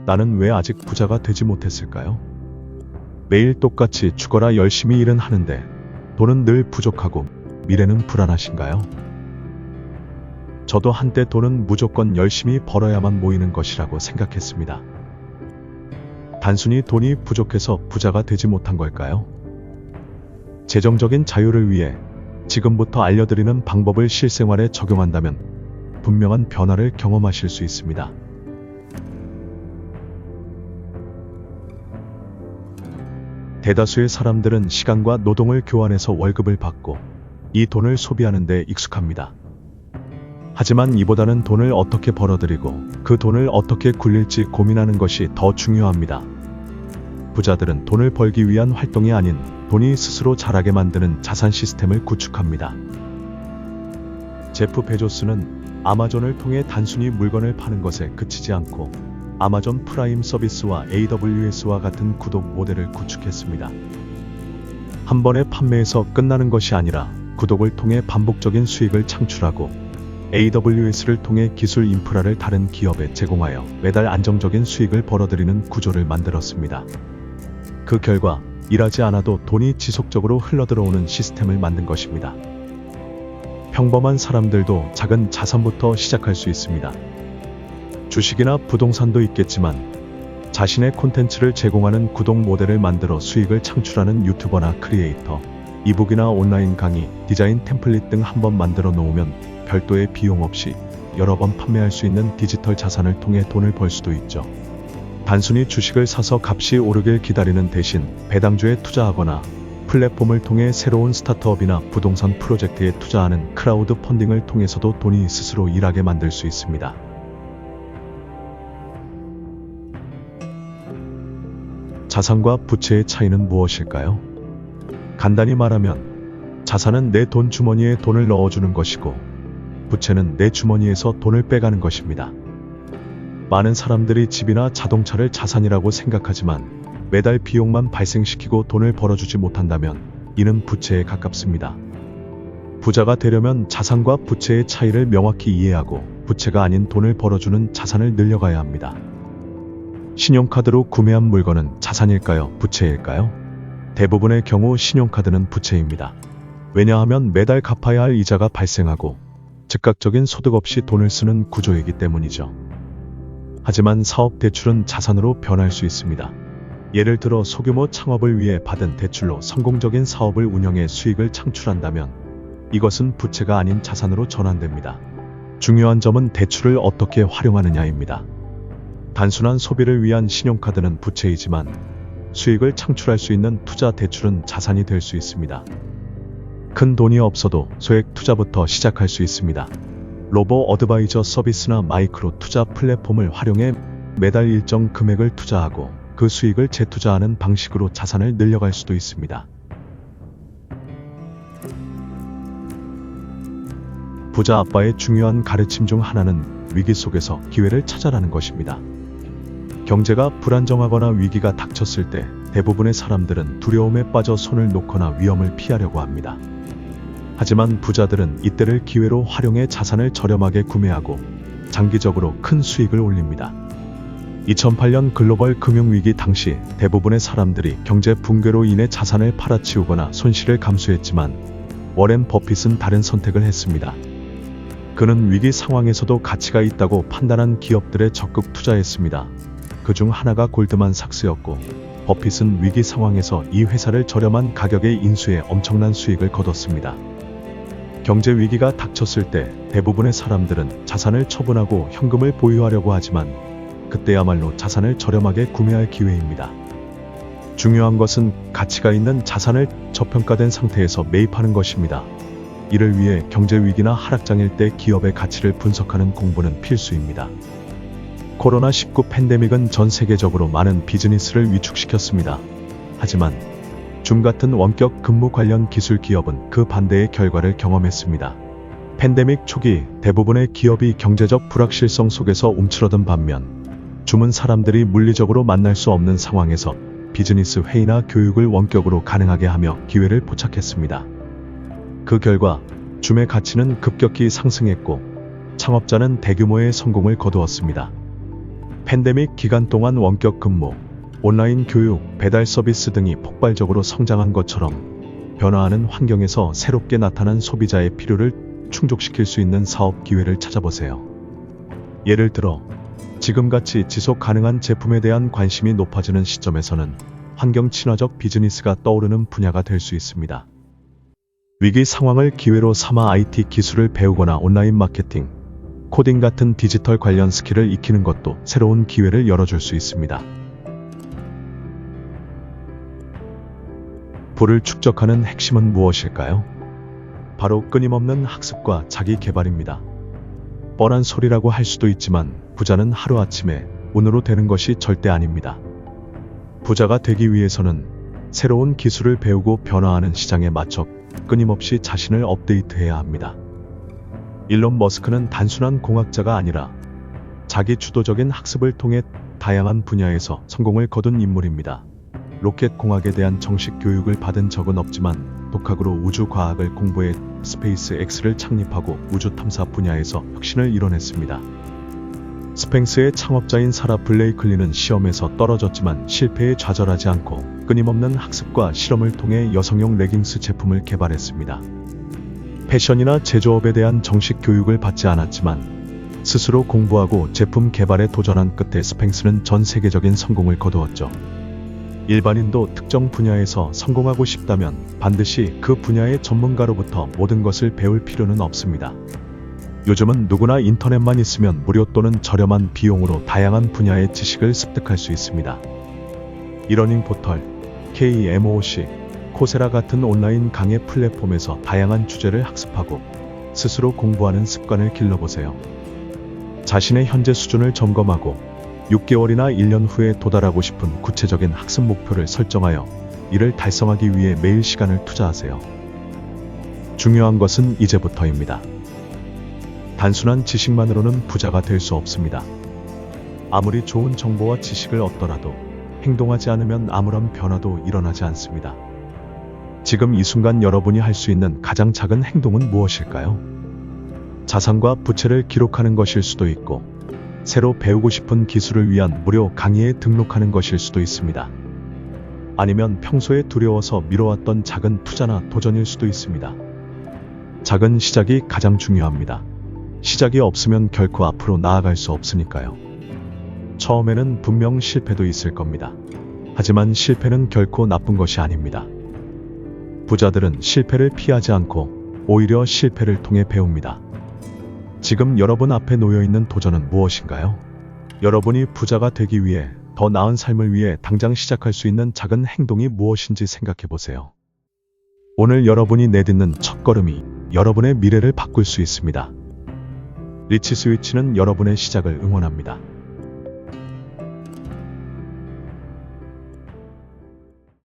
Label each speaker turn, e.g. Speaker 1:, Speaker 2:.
Speaker 1: 나는 왜 아직 부자가 되지 못했을까요? 매일 똑같이 죽어라 열심히 일은 하는데 돈은 늘 부족하고 미래는 불안하신가요? 저도 한때 돈은 무조건 열심히 벌어야만 모이는 것이라고 생각했습니다. 단순히 돈이 부족해서 부자가 되지 못한 걸까요? 재정적인 자유를 위해 지금부터 알려드리는 방법을 실생활에 적용한다면 분명한 변화를 경험하실 수 있습니다. 대다수의 사람들은 시간과 노동을 교환해서 월급을 받고 이 돈을 소비하는 데 익숙합니다. 하지만 이보다는 돈을 어떻게 벌어들이고 그 돈을 어떻게 굴릴지 고민하는 것이 더 중요합니다. 부자들은 돈을 벌기 위한 활동이 아닌 돈이 스스로 자라게 만드는 자산 시스템을 구축합니다. 제프 베조스는 아마존을 통해 단순히 물건을 파는 것에 그치지 않고 아마존 프라임 서비스와 AWS와 같은 구독 모델을 구축했습니다. 한 번의 판매에서 끝나는 것이 아니라 구독을 통해 반복적인 수익을 창출하고 AWS를 통해 기술 인프라를 다른 기업에 제공하여 매달 안정적인 수익을 벌어들이는 구조를 만들었습니다. 그 결과 일하지 않아도 돈이 지속적으로 흘러들어오는 시스템을 만든 것입니다. 평범한 사람들도 작은 자산부터 시작할 수 있습니다. 주식이나 부동산도 있겠지만 자신의 콘텐츠를 제공하는 구독 모델을 만들어 수익을 창출하는 유튜버나 크리에이터, 이북이나 온라인 강의, 디자인 템플릿 등 한번 만들어 놓으면 별도의 비용 없이 여러 번 판매할 수 있는 디지털 자산을 통해 돈을 벌 수도 있죠. 단순히 주식을 사서 값이 오르길 기다리는 대신 배당주에 투자하거나 플랫폼을 통해 새로운 스타트업이나 부동산 프로젝트에 투자하는 크라우드 펀딩을 통해서도 돈이 스스로 일하게 만들 수 있습니다. 자산과 부채의 차이는 무엇일까요? 간단히 말하면 자산은 내 돈 주머니에 돈을 넣어주는 것이고 부채는 내 주머니에서 돈을 빼가는 것입니다. 많은 사람들이 집이나 자동차를 자산이라고 생각하지만 매달 비용만 발생시키고 돈을 벌어주지 못한다면 이는 부채에 가깝습니다. 부자가 되려면 자산과 부채의 차이를 명확히 이해하고 부채가 아닌 돈을 벌어주는 자산을 늘려가야 합니다. 신용카드로 구매한 물건은 자산일까요? 부채일까요? 대부분의 경우 신용카드는 부채입니다. 왜냐하면 매달 갚아야 할 이자가 발생하고 즉각적인 소득 없이 돈을 쓰는 구조이기 때문이죠. 하지만 사업 대출은 자산으로 변할 수 있습니다. 예를 들어 소규모 창업을 위해 받은 대출로 성공적인 사업을 운영해 수익을 창출한다면 이것은 부채가 아닌 자산으로 전환됩니다. 중요한 점은 대출을 어떻게 활용하느냐입니다. 단순한 소비를 위한 신용카드는 부채이지만 수익을 창출할 수 있는 투자 대출은 자산이 될 수 있습니다. 큰 돈이 없어도 소액 투자부터 시작할 수 있습니다. 로보 어드바이저 서비스나 마이크로 투자 플랫폼을 활용해 매달 일정 금액을 투자하고 그 수익을 재투자하는 방식으로 자산을 늘려갈 수도 있습니다. 부자 아빠의 중요한 가르침 중 하나는 위기 속에서 기회를 찾아라는 것입니다. 경제가 불안정하거나 위기가 닥쳤을 때 대부분의 사람들은 두려움에 빠져 손을 놓거나 위험을 피하려고 합니다. 하지만 부자들은 이때를 기회로 활용해 자산을 저렴하게 구매하고 장기적으로 큰 수익을 올립니다. 2008년 글로벌 금융위기 당시 대부분의 사람들이 경제 붕괴로 인해 자산을 팔아치우거나 손실을 감수했지만 워렌 버핏은 다른 선택을 했습니다. 그는 위기 상황에서도 가치가 있다고 판단한 기업들에 적극 투자했습니다. 그중 하나가 골드만삭스였고 버핏은 위기 상황에서 이 회사를 저렴한 가격에 인수해 엄청난 수익을 거뒀습니다. 경제 위기가 닥쳤을 때 대부분의 사람들은 자산을 처분하고 현금을 보유하려고 하지만 그때야말로 자산을 저렴하게 구매할 기회입니다. 중요한 것은 가치가 있는 자산을 저평가된 상태에서 매입하는 것입니다. 이를 위해 경제 위기나 하락장일 때 기업의 가치를 분석하는 공부는 필수입니다. 코로나19 팬데믹은 전 세계적으로 많은 비즈니스를 위축시켰습니다. 하지만 줌 같은 원격 근무 관련 기술 기업은 그 반대의 결과를 경험했습니다. 팬데믹 초기 대부분의 기업이 경제적 불확실성 속에서 움츠러든 반면 줌은 사람들이 물리적으로 만날 수 없는 상황에서 비즈니스 회의나 교육을 원격으로 가능하게 하며 기회를 포착했습니다. 그 결과 줌의 가치는 급격히 상승했고 창업자는 대규모의 성공을 거두었습니다. 팬데믹 기간 동안 원격 근무, 온라인 교육, 배달 서비스 등이 폭발적으로 성장한 것처럼 변화하는 환경에서 새롭게 나타난 소비자의 필요를 충족시킬 수 있는 사업 기회를 찾아보세요. 예를 들어, 지금같이 지속 가능한 제품에 대한 관심이 높아지는 시점에서는 환경 친화적 비즈니스가 떠오르는 분야가 될 수 있습니다. 위기 상황을 기회로 삼아 IT 기술을 배우거나 온라인 마케팅, 코딩 같은 디지털 관련 스킬을 익히는 것도 새로운 기회를 열어줄 수 있습니다. 부를 축적하는 핵심은 무엇일까요? 바로 끊임없는 학습과 자기 개발입니다. 뻔한 소리라고 할 수도 있지만 부자는 하루아침에 운으로 되는 것이 절대 아닙니다. 부자가 되기 위해서는 새로운 기술을 배우고 변화하는 시장에 맞춰 끊임없이 자신을 업데이트해야 합니다. 일론 머스크는 단순한 공학자가 아니라 자기 주도적인 학습을 통해 다양한 분야에서 성공을 거둔 인물입니다. 로켓 공학에 대한 정식 교육을 받은 적은 없지만 독학으로 우주 과학을 공부해 스페이스X를 창립하고 우주 탐사 분야에서 혁신을 이뤄냈습니다. 스팽스의 창업자인 사라 블레이클리는 시험에서 떨어졌지만 실패에 좌절하지 않고 끊임없는 학습과 실험을 통해 여성용 레깅스 제품을 개발했습니다. 패션이나 제조업에 대한 정식 교육을 받지 않았지만 스스로 공부하고 제품 개발에 도전한 끝에 스팽스는 전 세계적인 성공을 거두었죠. 일반인도 특정 분야에서 성공하고 싶다면 반드시 그 분야의 전문가로부터 모든 것을 배울 필요는 없습니다. 요즘은 누구나 인터넷만 있으면 무료 또는 저렴한 비용으로 다양한 분야의 지식을 습득할 수 있습니다. 이러닝 포털, KMOC, 코세라 같은 온라인 강의 플랫폼에서 다양한 주제를 학습하고 스스로 공부하는 습관을 길러보세요. 자신의 현재 수준을 점검하고 6개월이나 1년 후에 도달하고 싶은 구체적인 학습 목표를 설정하여 이를 달성하기 위해 매일 시간을 투자하세요. 중요한 것은 이제부터입니다. 단순한 지식만으로는 부자가 될 수 없습니다. 아무리 좋은 정보와 지식을 얻더라도 행동하지 않으면 아무런 변화도 일어나지 않습니다. 지금 이 순간 여러분이 할 수 있는 가장 작은 행동은 무엇일까요? 자산과 부채를 기록하는 것일 수도 있고, 새로 배우고 싶은 기술을 위한 무료 강의에 등록하는 것일 수도 있습니다. 아니면 평소에 두려워서 미뤄왔던 작은 투자나 도전일 수도 있습니다. 작은 시작이 가장 중요합니다. 시작이 없으면 결코 앞으로 나아갈 수 없으니까요. 처음에는 분명 실패도 있을 겁니다. 하지만 실패는 결코 나쁜 것이 아닙니다. 부자들은 실패를 피하지 않고 오히려 실패를 통해 배웁니다. 지금 여러분 앞에 놓여있는 도전은 무엇인가요? 여러분이 부자가 되기 위해 더 나은 삶을 위해 당장 시작할 수 있는 작은 행동이 무엇인지 생각해 보세요. 오늘 여러분이 내딛는 첫걸음이 여러분의 미래를 바꿀 수 있습니다. 리치 스위치는 여러분의 시작을 응원합니다.